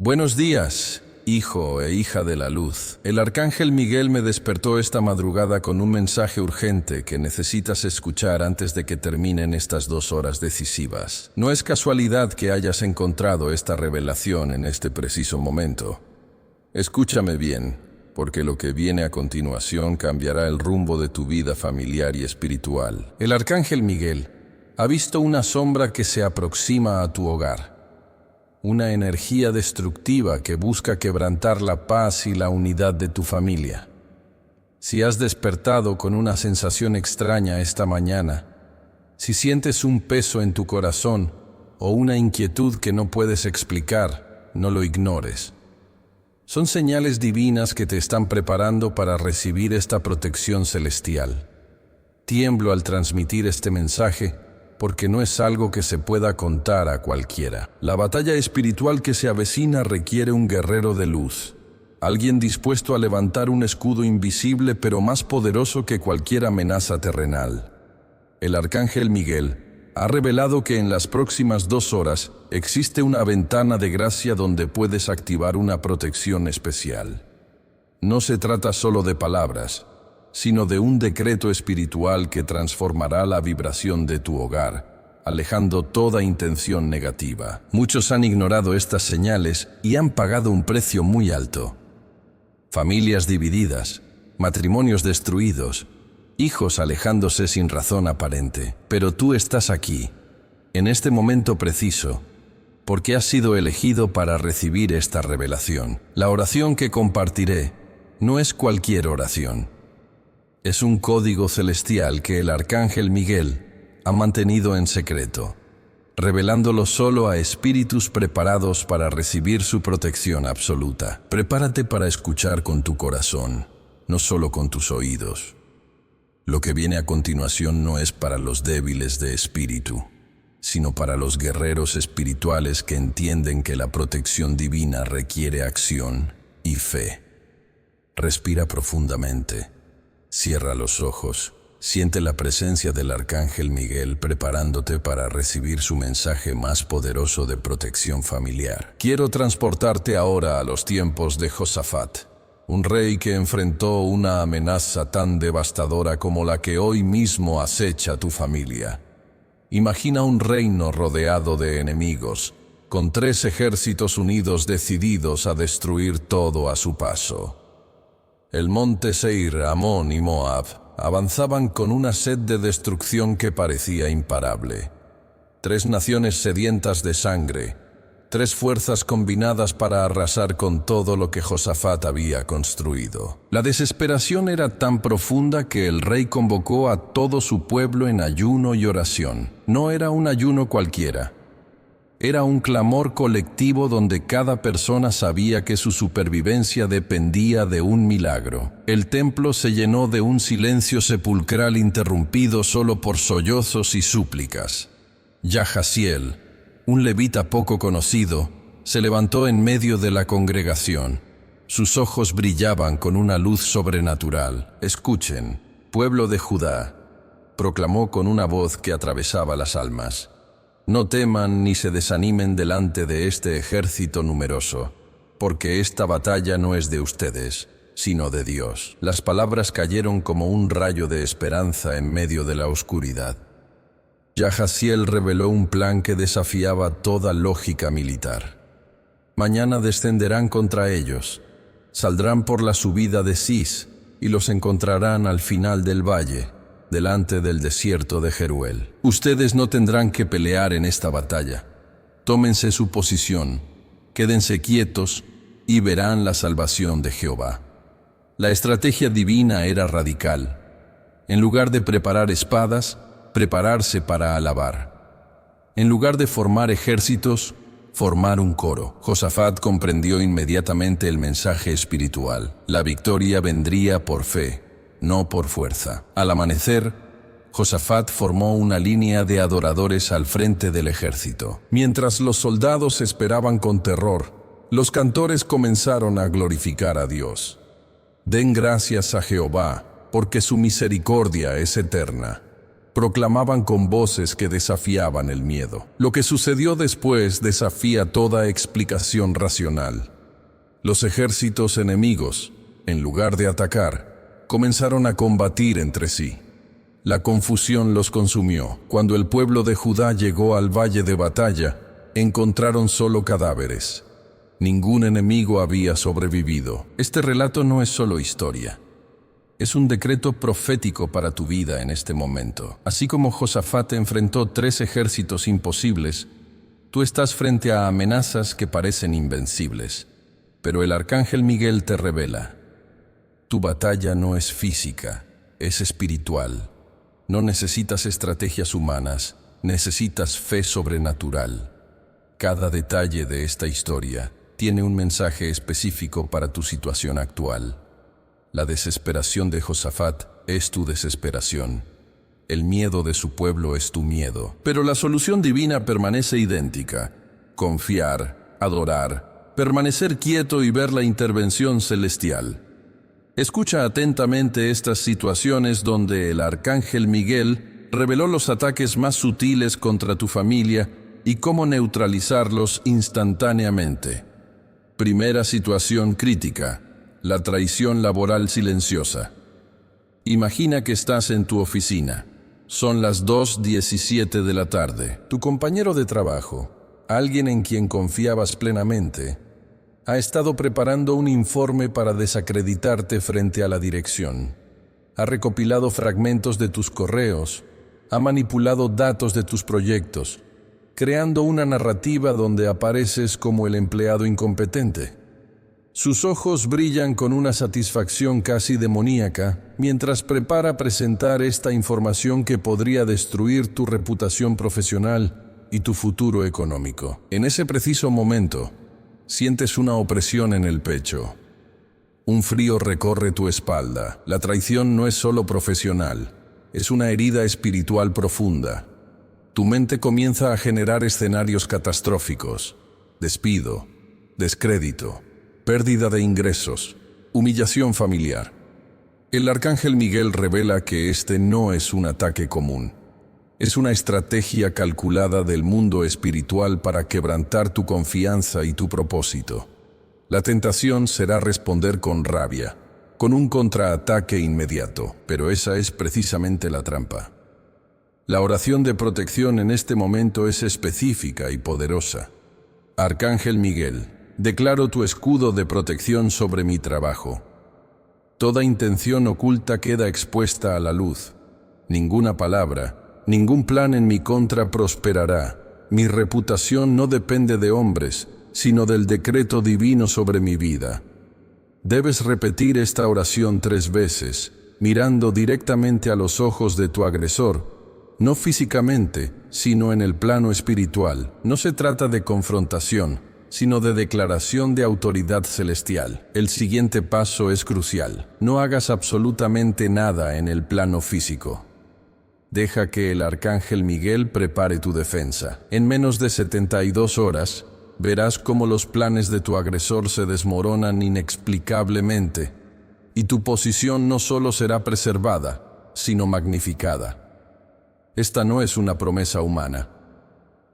Buenos días, hijo e hija de la luz. El arcángel Miguel me despertó esta madrugada con un mensaje urgente que necesitas escuchar antes de que terminen estas 2 horas decisivas. No es casualidad que hayas encontrado esta revelación en este preciso momento. Escúchame bien, porque lo que viene a continuación cambiará el rumbo de tu vida familiar y espiritual. El arcángel Miguel ha visto una sombra que se aproxima a tu hogar. Una energía destructiva que busca quebrantar la paz y la unidad de tu familia. Si has despertado con una sensación extraña esta mañana, si sientes un peso en tu corazón o una inquietud que no puedes explicar, no lo ignores. Son señales divinas que te están preparando para recibir esta protección celestial. Tiemblo al transmitir este mensaje, porque no es algo que se pueda contar a cualquiera. La batalla espiritual que se avecina requiere un guerrero de luz, alguien dispuesto a levantar un escudo invisible pero más poderoso que cualquier amenaza terrenal. El arcángel Miguel ha revelado que en las próximas 2 horas existe una ventana de gracia donde puedes activar una protección especial. No se trata solo de palabras, sino de un decreto espiritual que transformará la vibración de tu hogar, alejando toda intención negativa. Muchos han ignorado estas señales y han pagado un precio muy alto. Familias divididas, matrimonios destruidos, hijos alejándose sin razón aparente. Pero tú estás aquí, en este momento preciso, porque has sido elegido para recibir esta revelación. La oración que compartiré no es cualquier oración. Es un código celestial que el arcángel Miguel ha mantenido en secreto, revelándolo solo a espíritus preparados para recibir su protección absoluta. Prepárate para escuchar con tu corazón, no solo con tus oídos. Lo que viene a continuación no es para los débiles de espíritu, sino para los guerreros espirituales que entienden que la protección divina requiere acción y fe. Respira profundamente. Cierra los ojos, siente la presencia del arcángel Miguel preparándote para recibir su mensaje más poderoso de protección familiar. Quiero transportarte ahora a los tiempos de Josafat, un rey que enfrentó una amenaza tan devastadora como la que hoy mismo acecha tu familia. Imagina un reino rodeado de enemigos, con 3 ejércitos unidos decididos a destruir todo a su paso. El monte Seir, Amón y Moab avanzaban con una sed de destrucción que parecía imparable. 3 naciones sedientas de sangre, 3 fuerzas combinadas para arrasar con todo lo que Josafat había construido. La desesperación era tan profunda que el rey convocó a todo su pueblo en ayuno y oración. No era un ayuno cualquiera. Era un clamor colectivo donde cada persona sabía que su supervivencia dependía de un milagro. El templo se llenó de un silencio sepulcral interrumpido solo por sollozos y súplicas. Yahaziel, un levita poco conocido, se levantó en medio de la congregación. Sus ojos brillaban con una luz sobrenatural. «Escuchen, pueblo de Judá», proclamó con una voz que atravesaba las almas. «No teman ni se desanimen delante de este ejército numeroso, porque esta batalla no es de ustedes, sino de Dios». Las palabras cayeron como un rayo de esperanza en medio de la oscuridad. Yahaziel reveló un plan que desafiaba toda lógica militar. Mañana descenderán contra ellos, saldrán por la subida de Cis y los encontrarán al final del valle, delante del desierto de Jeruel. Ustedes no tendrán que pelear en esta batalla. Tómense su posición, quédense quietos y verán la salvación de Jehová. La estrategia divina era radical. En lugar de preparar espadas, prepararse para alabar. En lugar de formar ejércitos, formar un coro. Josafat comprendió inmediatamente el mensaje espiritual. La victoria vendría por fe, no por fuerza. Al amanecer, Josafat formó una línea de adoradores al frente del ejército. Mientras los soldados esperaban con terror, los cantores comenzaron a glorificar a Dios. «Den gracias a Jehová, porque su misericordia es eterna». proclamaban con voces que desafiaban el miedo. Lo que sucedió después desafía toda explicación racional. Los ejércitos enemigos, en lugar de atacar, comenzaron a combatir entre sí. La confusión los consumió. Cuando el pueblo de Judá llegó al valle de batalla, encontraron solo cadáveres. Ningún enemigo había sobrevivido. Este relato no es solo historia. Es un decreto profético para tu vida en este momento. Así como Josafat enfrentó 3 ejércitos imposibles, tú estás frente a amenazas que parecen invencibles. Pero el arcángel Miguel te revela: tu batalla no es física, es espiritual. No necesitas estrategias humanas, necesitas fe sobrenatural. Cada detalle de esta historia tiene un mensaje específico para tu situación actual. La desesperación de Josafat es tu desesperación. El miedo de su pueblo es tu miedo. Pero la solución divina permanece idéntica: confiar, adorar, permanecer quieto y ver la intervención celestial. Escucha atentamente estas situaciones donde el arcángel Miguel reveló los ataques más sutiles contra tu familia y cómo neutralizarlos instantáneamente. Primera situación crítica: la traición laboral silenciosa. Imagina que estás en tu oficina. Son las 2:17 de la tarde. Tu compañero de trabajo, alguien en quien confiabas plenamente, ha estado preparando un informe para desacreditarte frente a la dirección. Ha recopilado fragmentos de tus correos, ha manipulado datos de tus proyectos, creando una narrativa donde apareces como el empleado incompetente. Sus ojos brillan con una satisfacción casi demoníaca mientras prepara presentar esta información que podría destruir tu reputación profesional y tu futuro económico. En ese preciso momento, sientes una opresión en el pecho. Un frío recorre tu espalda. La traición no es solo profesional, es una herida espiritual profunda. Tu mente comienza a generar escenarios catastróficos: despido, descrédito, pérdida de ingresos, humillación familiar. El arcángel Miguel revela que este no es un ataque común. Es una estrategia calculada del mundo espiritual para quebrantar tu confianza y tu propósito. La tentación será responder con rabia, con un contraataque inmediato, pero esa es precisamente la trampa. La oración de protección en este momento es específica y poderosa. Arcángel Miguel, declaro tu escudo de protección sobre mi trabajo. Toda intención oculta queda expuesta a la luz. Ninguna palabra, ningún plan en mi contra prosperará. Mi reputación no depende de hombres, sino del decreto divino sobre mi vida. Debes repetir esta oración 3 veces, mirando directamente a los ojos de tu agresor, no físicamente, sino en el plano espiritual. No se trata de confrontación, sino de declaración de autoridad celestial. El siguiente paso es crucial. No hagas absolutamente nada en el plano físico. Deja que el arcángel Miguel prepare tu defensa. En menos de 72 horas, verás cómo los planes de tu agresor se desmoronan inexplicablemente, y tu posición no solo será preservada, sino magnificada. Esta no es una promesa humana.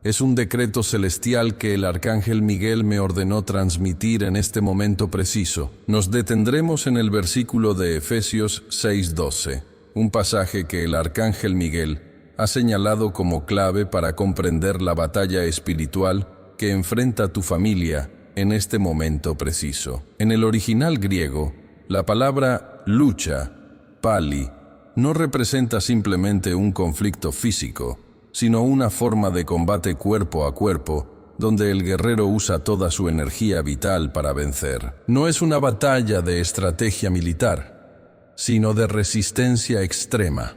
Es un decreto celestial que el arcángel Miguel me ordenó transmitir en este momento preciso. Nos detendremos en el versículo de Efesios 6:12. Un pasaje que el arcángel Miguel ha señalado como clave para comprender la batalla espiritual que enfrenta tu familia en este momento preciso. En el original griego, la palabra lucha, pali, no representa simplemente un conflicto físico, sino una forma de combate cuerpo a cuerpo, donde el guerrero usa toda su energía vital para vencer. No es una batalla de estrategia militar, sino de resistencia extrema,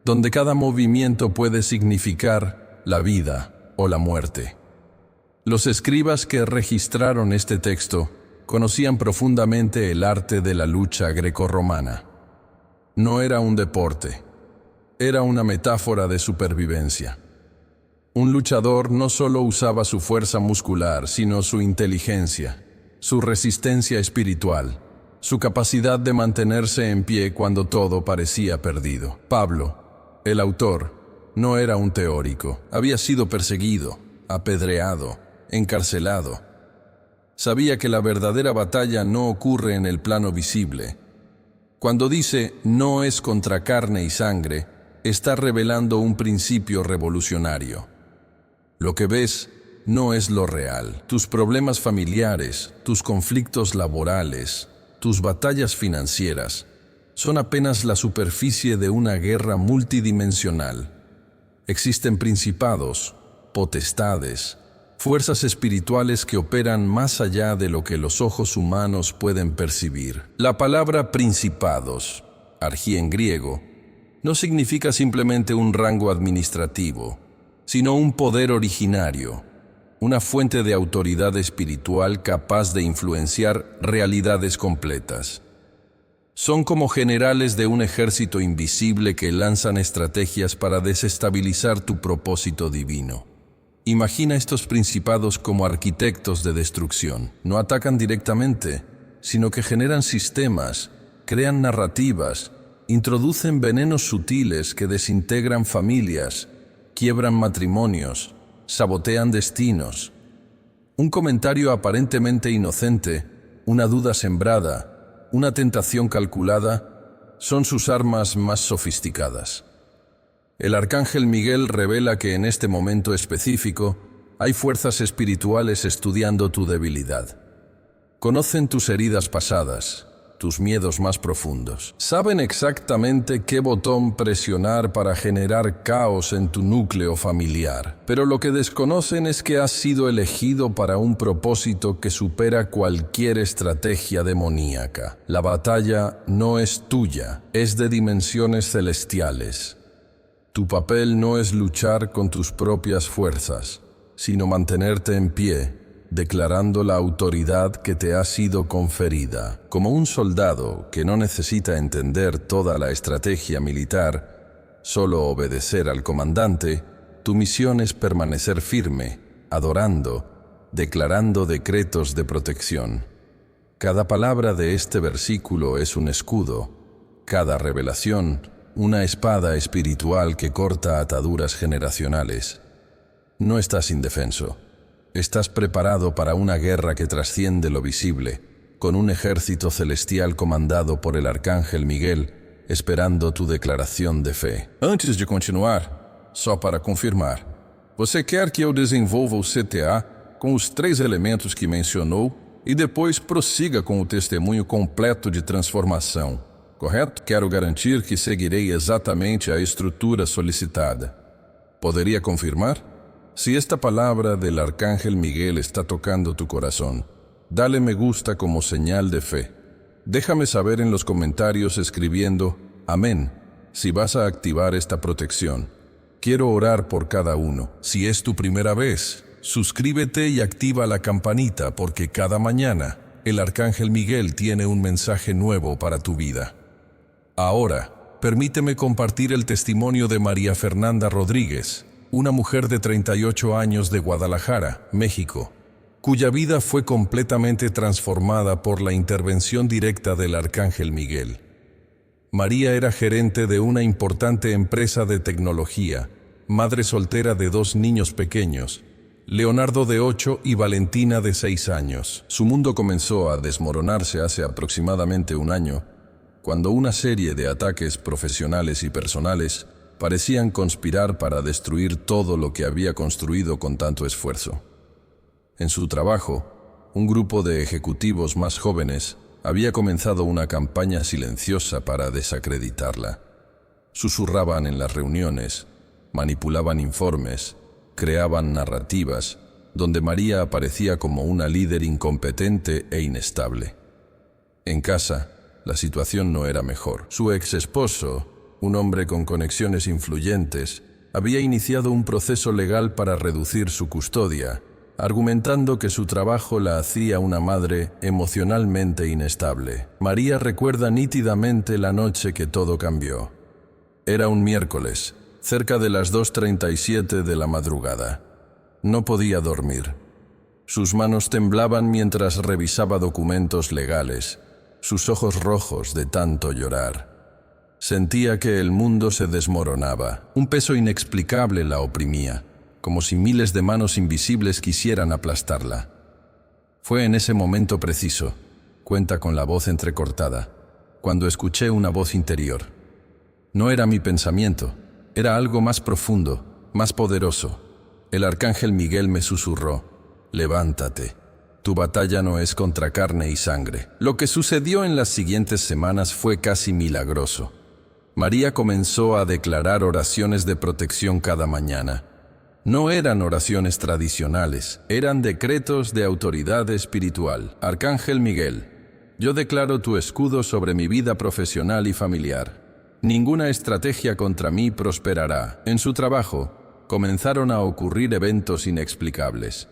donde cada movimiento puede significar la vida o la muerte. Los escribas que registraron este texto conocían profundamente el arte de la lucha grecorromana. No era un deporte, era una metáfora de supervivencia. Un luchador no solo usaba su fuerza muscular, sino su inteligencia, su resistencia espiritual, su capacidad de mantenerse en pie cuando todo parecía perdido. Pablo, El autor no era un teórico. Había sido perseguido, apedreado, encarcelado. Sabía que la verdadera batalla no ocurre en el plano visible. Cuando dice no es contra carne y sangre, está revelando un principio revolucionario. Lo que ves no es lo real. Tus problemas familiares, tus conflictos laborales, tus batallas financieras, son apenas la superficie de una guerra multidimensional. Existen principados, potestades, fuerzas espirituales que operan más allá de lo que los ojos humanos pueden percibir. La palabra principados, argí en griego, no significa simplemente un rango administrativo, sino un poder originario, una fuente de autoridad espiritual capaz de influenciar realidades completas. Son como generales de un ejército invisible que lanzan estrategias para desestabilizar tu propósito divino. Imagina estos principados como arquitectos de destrucción. No atacan directamente, sino que generan sistemas, crean narrativas, introducen venenos sutiles que desintegran familias, quiebran matrimonios, sabotean destinos. Un comentario aparentemente inocente, una duda sembrada, una tentación calculada, son sus armas más sofisticadas. El arcángel Miguel revela que en este momento específico hay fuerzas espirituales estudiando tu debilidad. Conocen tus heridas pasadas, tus miedos más profundos. Saben exactamente qué botón presionar para generar caos en tu núcleo familiar. Pero lo que desconocen es que has sido elegido para un propósito que supera cualquier estrategia demoníaca. La batalla no es tuya, es de dimensiones celestiales. Tu papel no es luchar con tus propias fuerzas, sino mantenerte en pie, declarando la autoridad que te ha sido conferida. Como un soldado que no necesita entender toda la estrategia militar, solo obedecer al comandante, tu misión es permanecer firme, adorando, declarando decretos de protección. Cada palabra de este versículo es un escudo, cada revelación, una espada espiritual que corta ataduras generacionales. No estás indefenso. Estás preparado para una guerra que trasciende lo visible, con un ejército celestial comandado por el arcángel Miguel, esperando tu declaração de fé. Antes de continuar, só para confirmar, você quer que eu desenvolva o CTA com os 3 elementos que mencionou e depois prossiga com o testemunho completo de transformação, correto? Quero garantir que seguirei exatamente a estrutura solicitada. ¿Poderia confirmar? Si esta palabra del arcángel Miguel está tocando tu corazón, dale me gusta como señal de fe. Déjame saber en los comentarios escribiendo amén si vas a activar esta protección. Quiero orar por cada uno. Si es tu primera vez, suscríbete y activa la campanita porque cada mañana el arcángel Miguel tiene un mensaje nuevo para tu vida. Ahora, permíteme compartir el testimonio de María Fernanda Rodríguez, una mujer de 38 años de Guadalajara, México, cuya vida fue completamente transformada por la intervención directa del arcángel Miguel. María era gerente de una importante empresa de tecnología, madre soltera de 2 niños pequeños, Leonardo de 8 y Valentina de 6 años. Su mundo comenzó a desmoronarse hace aproximadamente un año, cuando una serie de ataques profesionales y personales parecían conspirar para destruir todo lo que había construido con tanto esfuerzo. En su trabajo, un grupo de ejecutivos más jóvenes había comenzado una campaña silenciosa para desacreditarla. Susurraban en las reuniones, manipulaban informes, creaban narrativas, donde María aparecía como una líder incompetente e inestable. En casa, la situación no era mejor. Su ex esposo, un hombre con conexiones influyentes, había iniciado un proceso legal para reducir su custodia, argumentando que su trabajo la hacía una madre emocionalmente inestable. María recuerda nítidamente la noche que todo cambió. Era un miércoles, cerca de las 2:37 de la madrugada. No podía dormir. Sus manos temblaban mientras revisaba documentos legales, sus ojos rojos de tanto llorar. Sentía que el mundo se desmoronaba. Un peso inexplicable la oprimía, como si miles de manos invisibles quisieran aplastarla. Fue en ese momento preciso, cuenta con la voz entrecortada, cuando escuché una voz interior. No era mi pensamiento, era algo más profundo, más poderoso. El arcángel Miguel me susurró: levántate. Tu batalla no es contra carne y sangre. Lo que sucedió en las siguientes semanas fue casi milagroso. María comenzó a declarar oraciones de protección cada mañana. No eran oraciones tradicionales, eran decretos de autoridad espiritual. Arcángel Miguel, yo declaro tu escudo sobre mi vida profesional y familiar. Ninguna estrategia contra mí prosperará. En su trabajo, comenzaron a ocurrir eventos inexplicables.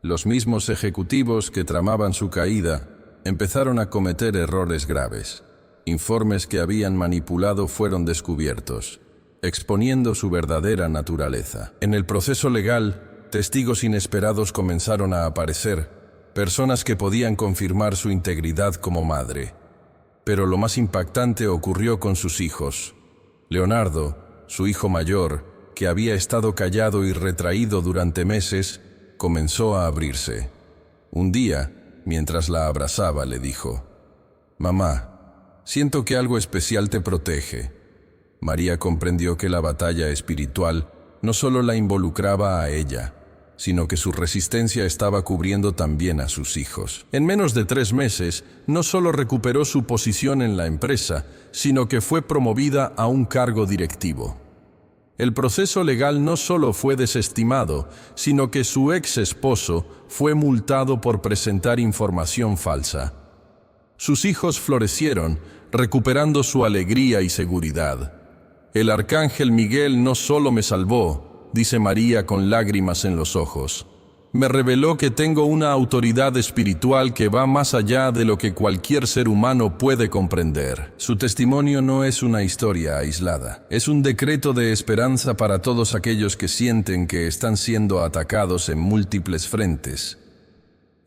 Los mismos ejecutivos que tramaban su caída empezaron a cometer errores graves. Informes que habían manipulado fueron descubiertos, exponiendo su verdadera naturaleza. En el proceso legal, testigos inesperados comenzaron a aparecer, personas que podían confirmar su integridad como madre. Pero lo más impactante ocurrió con sus hijos. Leonardo, su hijo mayor, que había estado callado y retraído durante meses, comenzó a abrirse. Un día, mientras la abrazaba, le dijo: «Mamá, siento que algo especial te protege». María comprendió que la batalla espiritual no solo la involucraba a ella, sino que su resistencia estaba cubriendo también a sus hijos. En menos de 3 meses, no solo recuperó su posición en la empresa, sino que fue promovida a un cargo directivo. El proceso legal no solo fue desestimado, sino que su ex esposo fue multado por presentar información falsa. Sus hijos florecieron, recuperando su alegría y seguridad. El arcángel Miguel no solo me salvó, dice María con lágrimas en los ojos. Me reveló que tengo una autoridad espiritual que va más allá de lo que cualquier ser humano puede comprender. Su testimonio no es una historia aislada, es un decreto de esperanza para todos aquellos que sienten que están siendo atacados en múltiples frentes.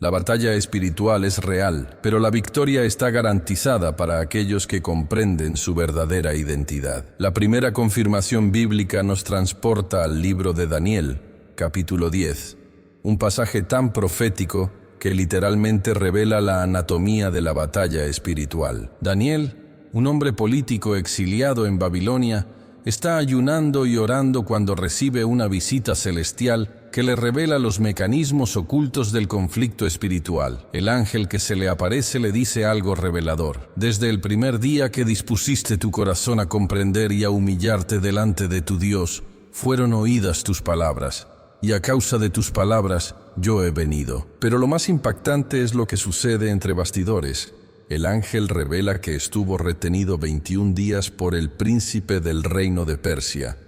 La batalla espiritual es real, pero la victoria está garantizada para aquellos que comprenden su verdadera identidad. La primera confirmación bíblica nos transporta al libro de Daniel, capítulo 10. Un pasaje tan profético que literalmente revela la anatomía de la batalla espiritual. Daniel, un hombre político exiliado en Babilonia, está ayunando y orando cuando recibe una visita celestial que le revela los mecanismos ocultos del conflicto espiritual. El ángel que se le aparece le dice algo revelador. Desde el primer día que dispusiste tu corazón a comprender y a humillarte delante de tu Dios, fueron oídas tus palabras. Y a causa de tus palabras, yo he venido. Pero lo más impactante es lo que sucede entre bastidores. El ángel revela que estuvo retenido 21 días por el príncipe del reino de Persia,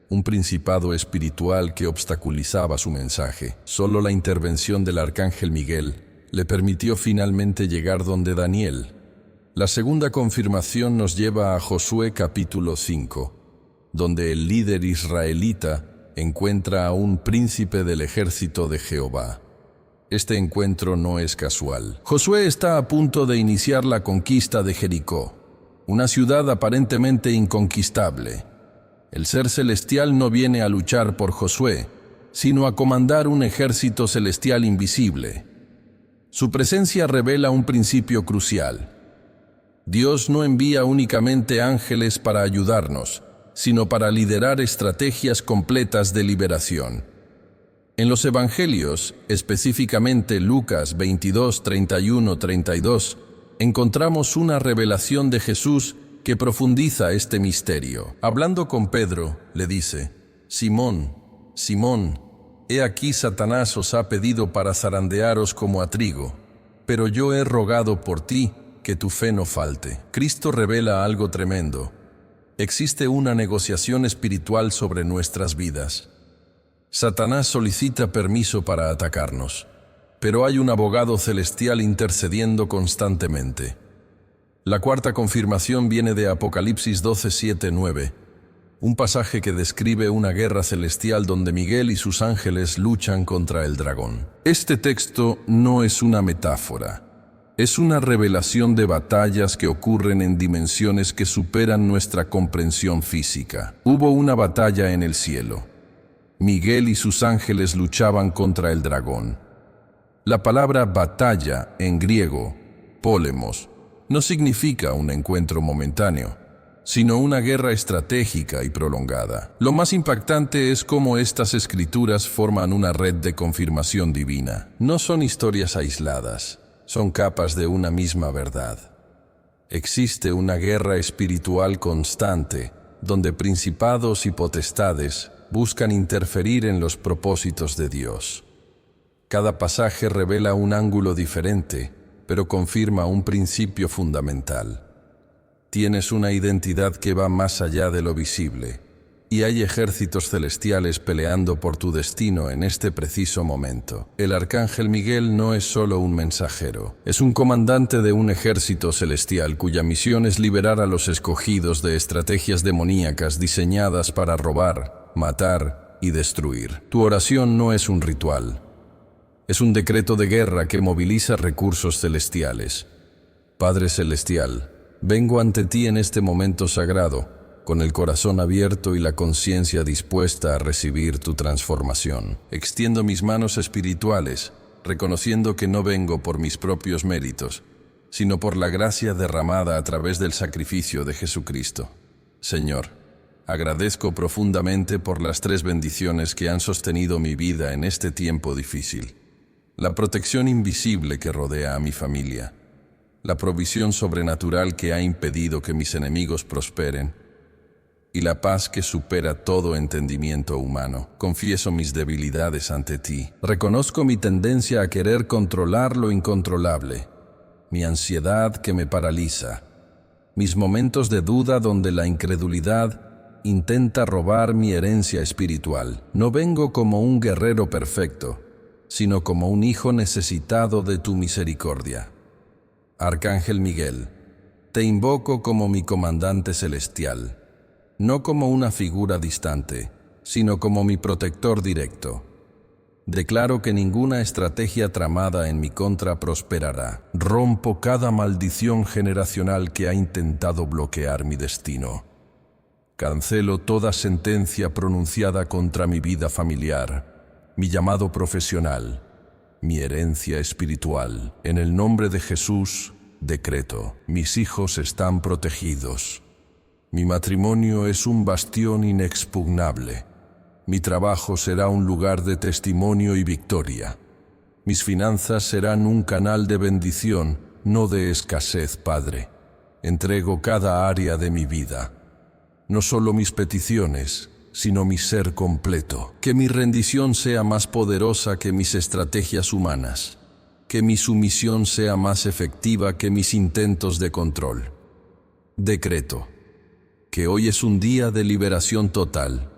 un principado espiritual que obstaculizaba su mensaje. Solo la intervención del arcángel Miguel le permitió finalmente llegar donde Daniel. La segunda confirmación nos lleva a Josué capítulo 5, donde el líder israelita encuentra a un príncipe del ejército de Jehová. Este encuentro no es casual. Josué está a punto de iniciar la conquista de Jericó, una ciudad aparentemente inconquistable. El ser celestial no viene a luchar por Josué, sino a comandar un ejército celestial invisible. Su presencia revela un principio crucial. Dios no envía únicamente ángeles para ayudarnos, sino para liderar estrategias completas de liberación. En los Evangelios, específicamente Lucas 22, 31, 32, encontramos una revelación de Jesús que profundiza este misterio. Hablando con Pedro, le dice: Simón, Simón, he aquí Satanás os ha pedido para zarandearos como a trigo, pero yo he rogado por ti que tu fe no falte. Cristo revela algo tremendo. Existe una negociación espiritual sobre nuestras vidas. Satanás solicita permiso para atacarnos, pero hay un abogado celestial intercediendo constantemente. La cuarta confirmación viene de Apocalipsis 12, 7, 9, un pasaje que describe una guerra celestial donde Miguel y sus ángeles luchan contra el dragón. Este texto no es una metáfora. Es una revelación de batallas que ocurren en dimensiones que superan nuestra comprensión física. Hubo una batalla en el cielo. Miguel y sus ángeles luchaban contra el dragón. La palabra batalla en griego, polemos, no significa un encuentro momentáneo, sino una guerra estratégica y prolongada. Lo más impactante es cómo estas escrituras forman una red de confirmación divina. No son historias aisladas, son capas de una misma verdad. Existe una guerra espiritual constante, donde principados y potestades buscan interferir en los propósitos de Dios. Cada pasaje revela un ángulo diferente, pero confirma un principio fundamental. Tienes una identidad que va más allá de lo visible, y hay ejércitos celestiales peleando por tu destino en este preciso momento. El arcángel Miguel no es solo un mensajero, es un comandante de un ejército celestial cuya misión es liberar a los escogidos de estrategias demoníacas diseñadas para robar, matar y destruir. Tu oración no es un ritual, es un decreto de guerra que moviliza recursos celestiales. Padre Celestial, vengo ante ti en este momento sagrado, con el corazón abierto y la conciencia dispuesta a recibir tu transformación. Extiendo mis manos espirituales, reconociendo que no vengo por mis propios méritos, sino por la gracia derramada a través del sacrificio de Jesucristo. Señor, agradezco profundamente por las 3 bendiciones que han sostenido mi vida en este tiempo difícil. La protección invisible que rodea a mi familia, la provisión sobrenatural que ha impedido que mis enemigos prosperen, y la paz que supera todo entendimiento humano. Confieso mis debilidades ante ti. Reconozco mi tendencia a querer controlar lo incontrolable, mi ansiedad que me paraliza, mis momentos de duda donde la incredulidad intenta robar mi herencia espiritual. No vengo como un guerrero perfecto, sino como un hijo necesitado de tu misericordia. Arcángel Miguel, te invoco como mi comandante celestial, no como una figura distante, sino como mi protector directo. Declaro que ninguna estrategia tramada en mi contra prosperará. Rompo cada maldición generacional que ha intentado bloquear mi destino. Cancelo toda sentencia pronunciada contra mi vida familiar, mi llamado profesional, mi herencia espiritual. En el nombre de Jesús, decreto: mis hijos están protegidos. Mi matrimonio es un bastión inexpugnable. Mi trabajo será un lugar de testimonio y victoria. Mis finanzas serán un canal de bendición, no de escasez, Padre. Entrego cada área de mi vida, no solo mis peticiones, sino mi ser completo. Que mi rendición sea más poderosa que mis estrategias humanas. Que mi sumisión sea más efectiva que mis intentos de control. Decreto que hoy es un día de liberación total.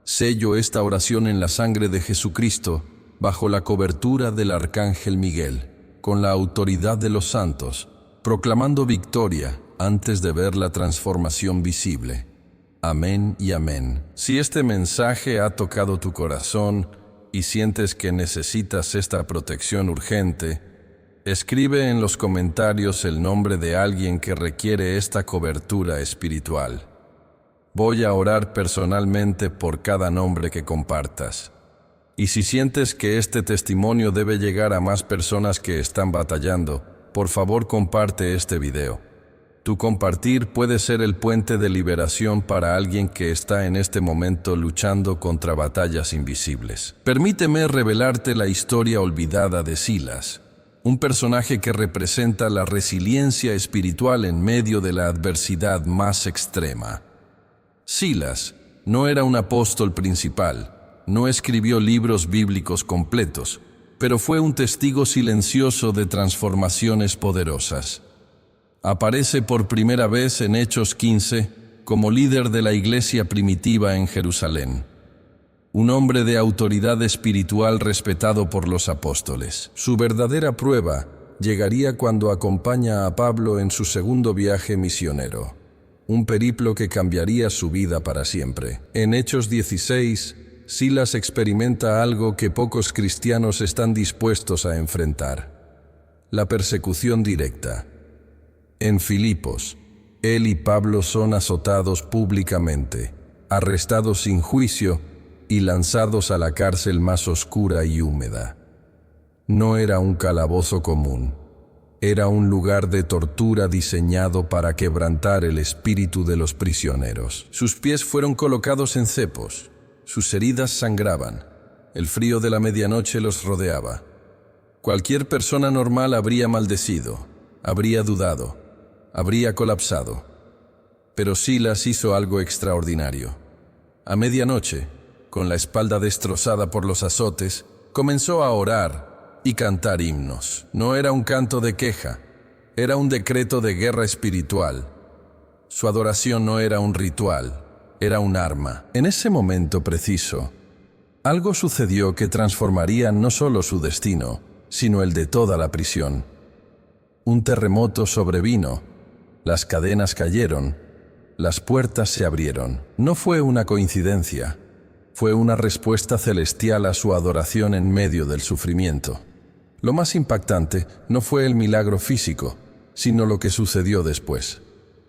Sello esta oración en la sangre de Jesucristo, bajo la cobertura del Arcángel Miguel, con la autoridad de los santos, proclamando victoria antes de ver la transformación visible. Amén y amén. Si este mensaje ha tocado tu corazón y sientes que necesitas esta protección urgente, escribe en los comentarios el nombre de alguien que requiere esta cobertura espiritual. Voy a orar personalmente por cada nombre que compartas. Y si sientes que este testimonio debe llegar a más personas que están batallando, por favor comparte este video. Tu compartir puede ser el puente de liberación para alguien que está en este momento luchando contra batallas invisibles. Permíteme revelarte la historia olvidada de Silas, un personaje que representa la resiliencia espiritual en medio de la adversidad más extrema. Silas no era un apóstol principal, no escribió libros bíblicos completos, pero fue un testigo silencioso de transformaciones poderosas. Aparece por primera vez en Hechos 15 como líder de la iglesia primitiva en Jerusalén. Un hombre de autoridad espiritual respetado por los apóstoles. Su verdadera prueba llegaría cuando acompaña a Pablo en su segundo viaje misionero, un periplo que cambiaría su vida para siempre. En Hechos 16, Silas experimenta algo que pocos cristianos están dispuestos a enfrentar: la persecución directa. En Filipos, él y Pablo son azotados públicamente, arrestados sin juicio y lanzados a la cárcel más oscura y húmeda. No era un calabozo común, era un lugar de tortura diseñado para quebrantar el espíritu de los prisioneros. Sus pies fueron colocados en cepos, sus heridas sangraban, el frío de la medianoche los rodeaba. Cualquier persona normal habría maldecido, habría dudado, habría colapsado. Pero Silas hizo algo extraordinario. A medianoche, con la espalda destrozada por los azotes, comenzó a orar y cantar himnos. No era un canto de queja, era un decreto de guerra espiritual. Su adoración no era un ritual, era un arma. En ese momento preciso, algo sucedió que transformaría no solo su destino, sino el de toda la prisión. Un terremoto sobrevino, las cadenas cayeron, las puertas se abrieron. No fue una coincidencia, fue una respuesta celestial a su adoración en medio del sufrimiento. Lo más impactante no fue el milagro físico, sino lo que sucedió después.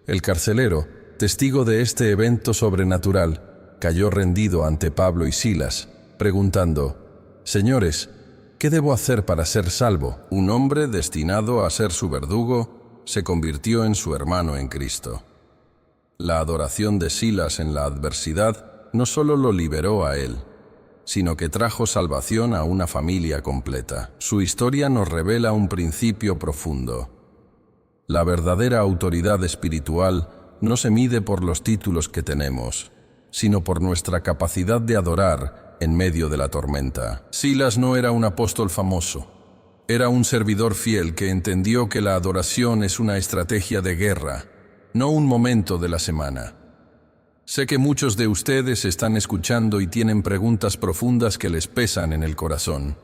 El carcelero, testigo de este evento sobrenatural, cayó rendido ante Pablo y Silas, preguntando: «Señores, ¿qué debo hacer para ser salvo?». Un hombre destinado a ser su verdugo se convirtió en su hermano en Cristo. La adoración de Silas en la adversidad no solo lo liberó a él, sino que trajo salvación a una familia completa. Su historia nos revela un principio profundo. La verdadera autoridad espiritual no se mide por los títulos que tenemos, sino por nuestra capacidad de adorar en medio de la tormenta. Silas no era un apóstol famoso. Era un servidor fiel que entendió que la adoración es una estrategia de guerra, no un momento de la semana. Sé que muchos de ustedes están escuchando y tienen preguntas profundas que les pesan en el corazón.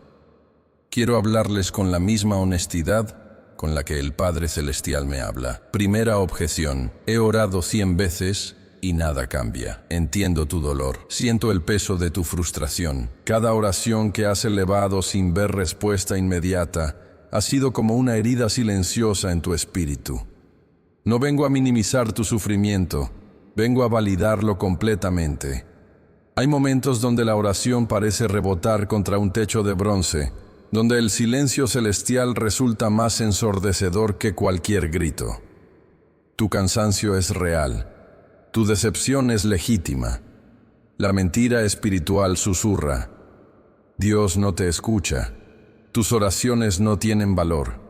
Quiero hablarles con la misma honestidad con la que el Padre Celestial me habla. Primera objeción: he orado 100 veces y nada cambia. Entiendo tu dolor. Siento el peso de tu frustración. Cada oración que has elevado sin ver respuesta inmediata ha sido como una herida silenciosa en tu espíritu. No vengo a minimizar tu sufrimiento, vengo a validarlo completamente. Hay momentos donde la oración parece rebotar contra un techo de bronce, donde el silencio celestial resulta más ensordecedor que cualquier grito. Tu cansancio es real, tu decepción es legítima. La mentira espiritual susurra: Dios no te escucha, tus oraciones no tienen valor.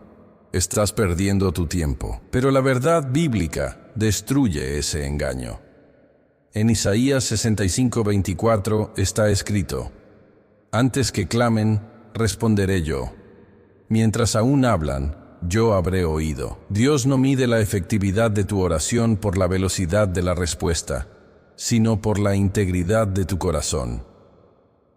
Estás perdiendo tu tiempo. Pero la verdad bíblica destruye ese engaño. En Isaías 65:24 está escrito: antes que clamen, responderé yo. Mientras aún hablan, yo habré oído. Dios no mide la efectividad de tu oración por la velocidad de la respuesta, sino por la integridad de tu corazón.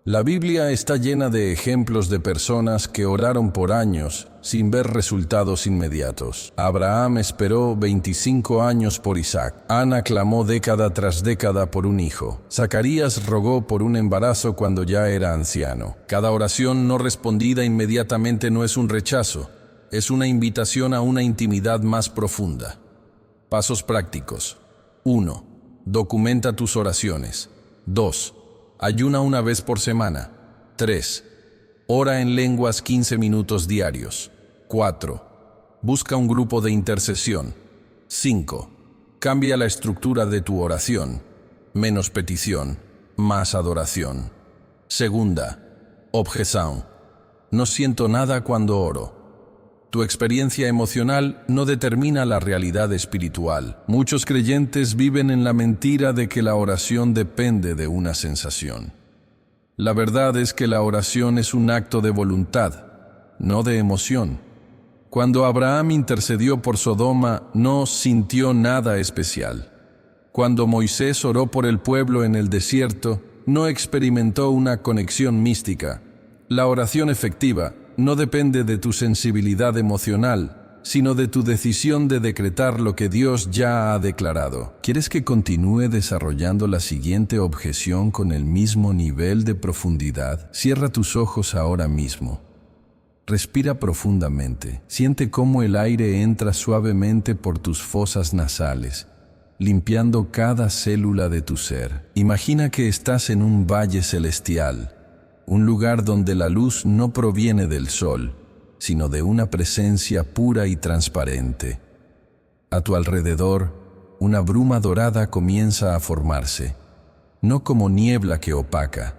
La Biblia está llena de ejemplos de personas que oraron por años sin ver resultados inmediatos. Abraham esperó 25 años por Isaac. Ana clamó década tras década por un hijo. Zacarías rogó por un embarazo cuando ya era anciano. Cada oración no respondida inmediatamente no es un rechazo, es una invitación a una intimidad más profunda. Pasos prácticos. 1. Documenta tus oraciones. 2. Ayuna una vez por semana. 3. Ora en lenguas 15 minutos diarios. 4. Busca un grupo de intercesión. 5. Cambia la estructura de tu oración. Menos petición, más adoración. Segunda. Objeción. No siento nada cuando oro. Tu experiencia emocional no determina la realidad espiritual. Muchos creyentes viven en la mentira de que la oración depende de una sensación. La verdad es que la oración es un acto de voluntad, no de emoción. Cuando Abraham intercedió por Sodoma, no sintió nada especial. Cuando Moisés oró por el pueblo en el desierto, no experimentó una conexión mística. La oración efectiva no depende de tu sensibilidad emocional, sino de tu decisión de decretar lo que Dios ya ha declarado. ¿Quieres que continúe desarrollando la siguiente objeción con el mismo nivel de profundidad? Cierra tus ojos ahora mismo. Respira profundamente. Siente cómo el aire entra suavemente por tus fosas nasales, limpiando cada célula de tu ser. Imagina que estás en un valle celestial, un lugar donde la luz no proviene del sol, sino de una presencia pura y transparente. A tu alrededor, una bruma dorada comienza a formarse, no como niebla que opaca,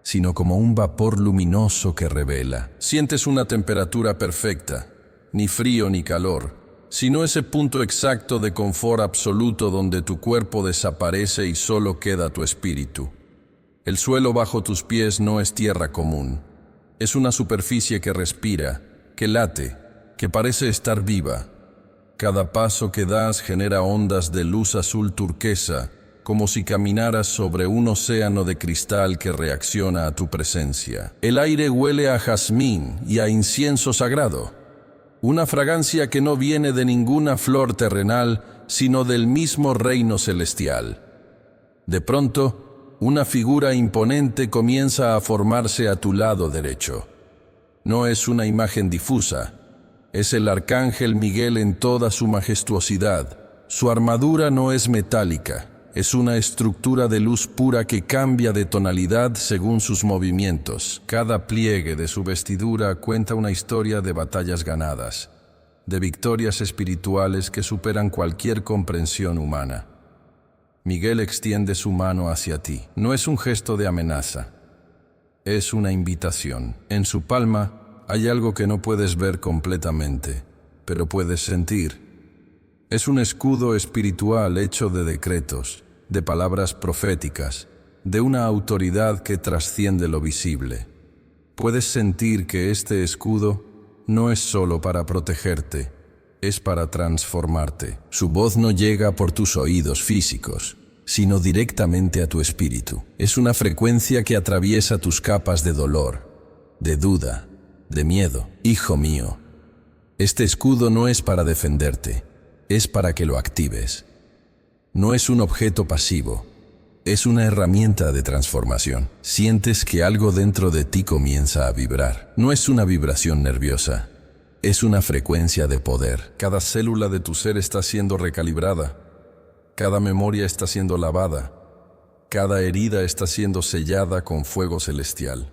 sino como un vapor luminoso que revela. Sientes una temperatura perfecta, ni frío ni calor, sino ese punto exacto de confort absoluto donde tu cuerpo desaparece y solo queda tu espíritu. El suelo bajo tus pies no es tierra común. Es una superficie que respira, que late, que parece estar viva. Cada paso que das genera ondas de luz azul turquesa, como si caminaras sobre un océano de cristal que reacciona a tu presencia. El aire huele a jazmín y a incienso sagrado, una fragancia que no viene de ninguna flor terrenal, sino del mismo reino celestial. De pronto, una figura imponente comienza a formarse a tu lado derecho. No es una imagen difusa, es el arcángel Miguel en toda su majestuosidad. Su armadura no es metálica, es una estructura de luz pura que cambia de tonalidad según sus movimientos. Cada pliegue de su vestidura cuenta una historia de batallas ganadas, de victorias espirituales que superan cualquier comprensión humana. Miguel extiende su mano hacia ti. No es un gesto de amenaza, es una invitación. En su palma hay algo que no puedes ver completamente, pero puedes sentir. Es un escudo espiritual hecho de decretos, de palabras proféticas, de una autoridad que trasciende lo visible. Puedes sentir que este escudo no es solo para protegerte, es para transformarte. Su voz no llega por tus oídos físicos, sino directamente a tu espíritu. Es una frecuencia que atraviesa tus capas de dolor, de duda, de miedo. Hijo mío, este escudo no es para defenderte, es para que lo actives. No es un objeto pasivo, es una herramienta de transformación. Sientes que algo dentro de ti comienza a vibrar. No es una vibración nerviosa, es una frecuencia de poder. Cada célula de tu ser está siendo recalibrada, cada memoria está siendo lavada, cada herida está siendo sellada con fuego celestial.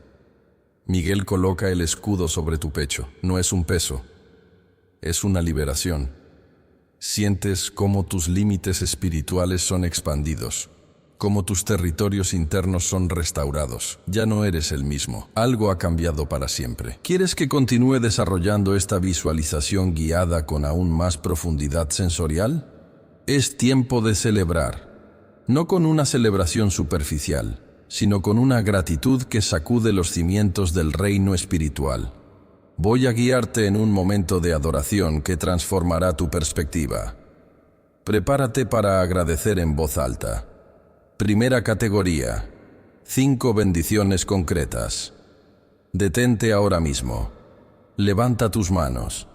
Miguel coloca el escudo sobre tu pecho. No es un peso, es una liberación. Sientes cómo tus límites espirituales son expandidos, cómo tus territorios internos son restaurados. Ya no eres el mismo. Algo ha cambiado para siempre. ¿Quieres que continúe desarrollando esta visualización guiada con aún más profundidad sensorial? Es tiempo de celebrar, no con una celebración superficial, sino con una gratitud que sacude los cimientos del reino espiritual. Voy a guiarte en un momento de adoración que transformará tu perspectiva. Prepárate para agradecer en voz alta. Primera categoría: 5 bendiciones concretas. Detente ahora mismo. Levanta tus manos.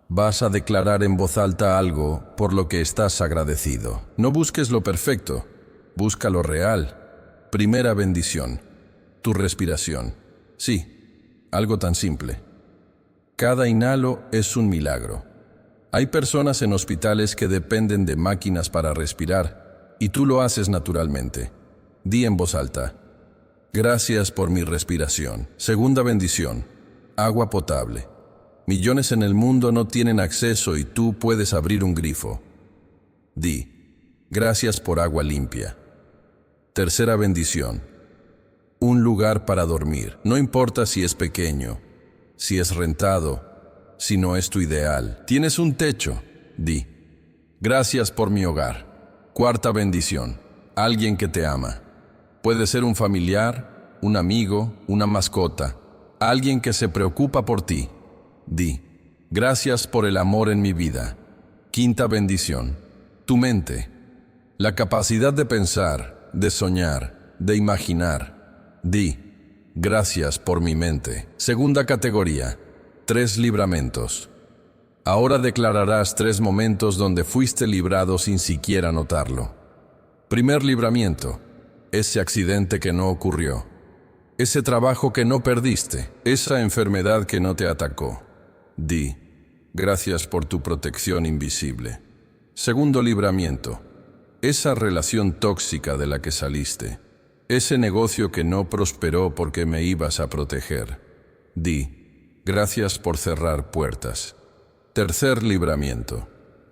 Vas a declarar en voz alta algo por lo que estás agradecido. No busques lo perfecto, busca lo real. Primera bendición: tu respiración. Sí, algo tan simple. Cada inhalo es un milagro. Hay personas en hospitales que dependen de máquinas para respirar, y tú lo haces naturalmente. Di en voz alta: gracias por mi respiración. Segunda bendición: agua potable. Millones en el mundo no tienen acceso y tú puedes abrir un grifo. Di: gracias por agua limpia. Tercera bendición: un lugar para dormir. No importa si es pequeño, si es rentado, si no es tu ideal. Tienes un techo. Di: gracias por mi hogar. Cuarta bendición: alguien que te ama. Puede ser un familiar, un amigo, una mascota, alguien que se preocupa por ti. Di: gracias por el amor en mi vida. Quinta bendición: tu mente. La capacidad de pensar, de soñar, de imaginar. Di: gracias por mi mente. Segunda categoría: 3 libramentos. Ahora declararás 3 momentos donde fuiste librado sin siquiera notarlo. Primer libramiento: ese accidente que no ocurrió. ese trabajo que no perdiste, esa enfermedad que no te atacó. Di, gracias por tu protección invisible. Segundo libramiento, esa relación tóxica de la que saliste, ese negocio que no prosperó porque me ibas a proteger. Di, gracias por cerrar puertas. Tercer libramiento,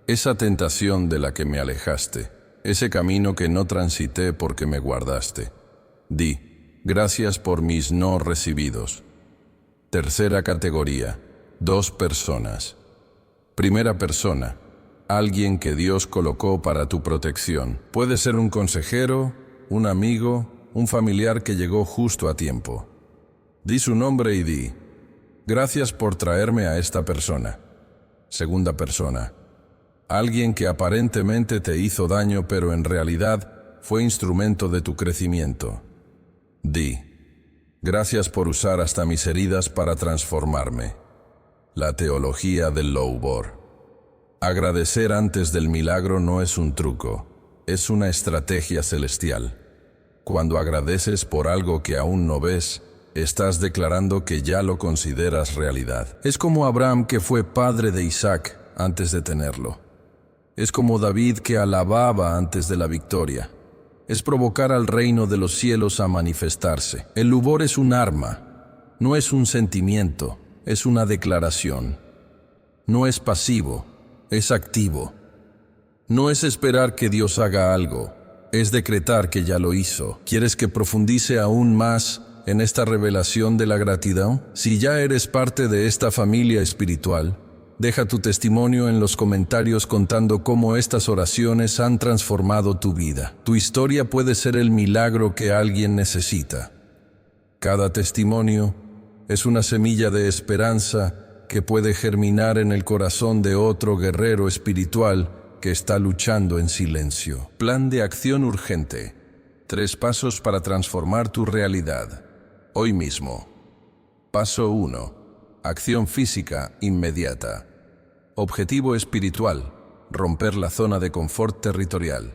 esa tentación de la que me alejaste, ese camino que no transité porque me guardaste. Di, gracias por mis no recibidos. Tercera categoría, 2 personas. Primera persona, alguien que Dios colocó para tu protección. Puede ser un consejero, un amigo, un familiar que llegó justo a tiempo. Di su nombre y di, gracias por traerme a esta persona. Segunda persona, alguien que aparentemente te hizo daño pero en realidad fue instrumento de tu crecimiento. Di, gracias por usar hasta mis heridas para transformarme. La teología del Loubor. Agradecer antes del milagro no es un truco, es una estrategia celestial. Cuando agradeces por algo que aún no ves, estás declarando que ya lo consideras realidad. Es como Abraham, que fue padre de Isaac antes de tenerlo. Es como David, que alababa antes de la victoria. Es provocar al reino de los cielos a manifestarse. El Loubor es un arma, no es un sentimiento, es una declaración. No es pasivo, es activo. No es esperar que Dios haga algo, es decretar que ya lo hizo. ¿Quieres que profundice aún más en esta revelación de la gratitud? Si ya eres parte de esta familia espiritual, deja tu testimonio en los comentarios contando cómo estas oraciones han transformado tu vida. Tu historia puede ser el milagro que alguien necesita. Cada testimonio es una semilla de esperanza que puede germinar en el corazón de otro guerrero espiritual que está luchando en silencio. Plan de acción urgente. 3 pasos para transformar tu realidad. Hoy mismo. Paso 1. Acción física inmediata. Objetivo espiritual. Romper la zona de confort territorial.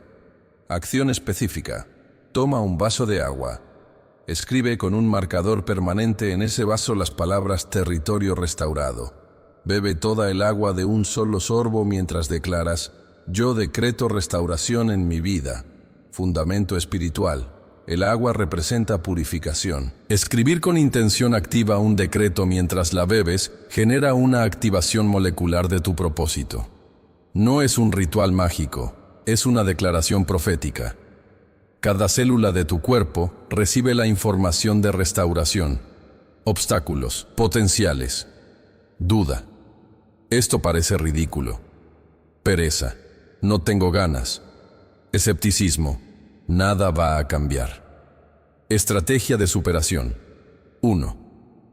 Acción específica. Toma un vaso de agua. Escribe con un marcador permanente en ese vaso las palabras territorio restaurado. Bebe toda el agua de un solo sorbo mientras declaras: yo decreto restauración en mi vida. Fundamento espiritual. El agua representa purificación. Escribir con intención activa un decreto mientras la bebes genera una activación molecular de tu propósito. No es un ritual mágico, es una declaración profética. Cada célula de tu cuerpo recibe la información de restauración. Obstáculos, potenciales, duda. Esto parece ridículo. Pereza, no tengo ganas. Escepticismo, nada va a cambiar. Estrategia de superación. 1.